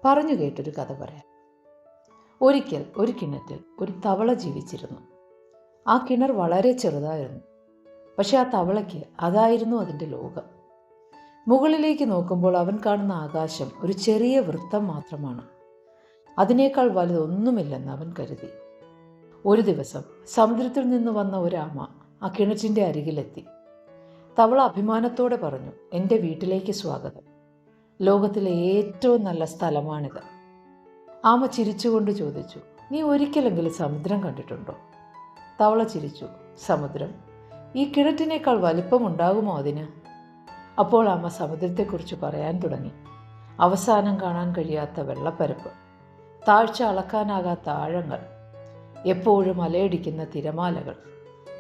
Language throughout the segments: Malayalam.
പറഞ്ഞു കേട്ടൊരു കഥ പറയാം. ഒരിക്കൽ ഒരു കിണറ്റിൽ ഒരു തവള ജീവിച്ചിരുന്നു. ആ കിണർ വളരെ ചെറുതായിരുന്നു. പക്ഷെ ആ തവളയ്ക്ക് അതായിരുന്നു അതിൻ്റെ ലോകം. മുകളിലേക്ക് നോക്കുമ്പോൾ അവൻ കാണുന്ന ആകാശം ഒരു ചെറിയ വൃത്തം മാത്രമാണ്. അതിനേക്കാൾ വലുതൊന്നുമില്ലെന്ന് അവൻ കരുതി. ഒരു ദിവസം സമുദ്രത്തിൽ നിന്ന് വന്ന ഒരാമ ആ കിണറ്റിൻ്റെ അരികിലെത്തി. തവള അഭിമാനത്തോടെ പറഞ്ഞു, എൻ്റെ വീട്ടിലേക്ക് സ്വാഗതം. ലോകത്തിലെ ഏറ്റവും നല്ല സ്ഥലമാണിത്. ആമ ചിരിച്ചുകൊണ്ട് ചോദിച്ചു, നീ ഒരിക്കലെങ്കിലും സമുദ്രം കണ്ടിട്ടുണ്ടോ? തവള ചിരിച്ചു, സമുദ്രം? ഈ കിണറ്റിനേക്കാൾ വലിപ്പമുണ്ടാകുമോ അതിന്? അപ്പോൾ ആമ സമുദ്രത്തെക്കുറിച്ച് പറയാൻ തുടങ്ങി. അവസാനം കാണാൻ കഴിയാത്ത വെള്ളപ്പരപ്പ്, താഴ്ച അളക്കാനാകാത്ത ആഴങ്ങൾ, എപ്പോഴും അലയടിക്കുന്ന തിരമാലകൾ.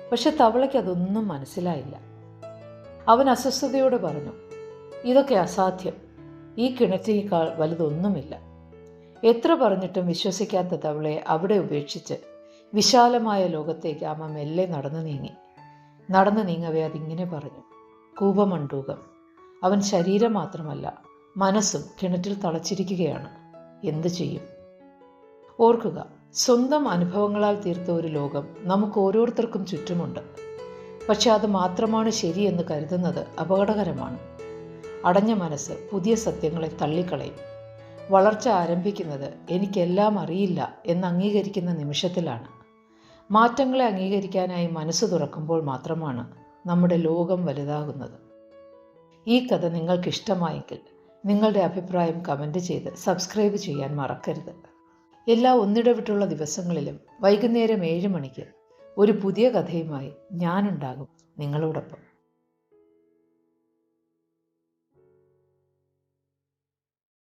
പക്ഷെ തവളയ്ക്ക് അതൊന്നും മനസ്സിലായില്ല. അവൻ അസ്വസ്ഥതയോടെ പറഞ്ഞു, ഇതൊക്കെ അസാധ്യം. ഈ കിണറ്റിനേക്കാൾ വലുതൊന്നുമില്ല. എത്ര പറഞ്ഞിട്ടും വിശ്വസിക്കാത്ത തവളയെ അവിടെ ഉപേക്ഷിച്ച് വിശാലമായ ലോകത്തേക്ക് ആമ മെല്ലെ നടന്നു നീങ്ങവേ അതിങ്ങനെ പറഞ്ഞു, കൂപമണ്ടൂകം. അവൻ ശരീരം മാത്രമല്ല, മനസ്സും കിണറ്റിൽ തളച്ചിരിക്കുകയാണ്. എന്തു ചെയ്യും? ഓർക്കുക, സ്വന്തം അനുഭവങ്ങളാൽ തീർത്ത ഒരു ലോകം നമുക്ക് ഓരോരുത്തർക്കും ചുറ്റുമുണ്ട്. പക്ഷെ അത് മാത്രമാണ് ശരിയെന്ന് കരുതുന്നത് അപകടകരമാണ്. അടഞ്ഞ മനസ്സ് പുതിയ സത്യങ്ങളെ തള്ളിക്കളയും. വളർച്ച ആരംഭിക്കുന്നത് എനിക്കെല്ലാം അറിയില്ല എന്ന് അംഗീകരിക്കുന്ന നിമിഷത്തിലാണ്. മാറ്റങ്ങളെ അംഗീകരിക്കാനായി മനസ്സ് തുറക്കുമ്പോൾ മാത്രമാണ് നമ്മുടെ ലോകം വലുതാകുന്നത്. ഈ കഥ നിങ്ങൾക്കിഷ്ടമായെങ്കിൽ നിങ്ങളുടെ അഭിപ്രായം കമൻറ്റ് ചെയ്ത് സബ്സ്ക്രൈബ് ചെയ്യാൻ മറക്കരുത്. എല്ലാ ഒന്നിടവിട്ടുള്ള ദിവസങ്ങളിലും വൈകുന്നേരം 7 മണിക്ക് ഒരു പുതിയ കഥയുമായി ഞാനുണ്ടാകും നിങ്ങളോടൊപ്പം.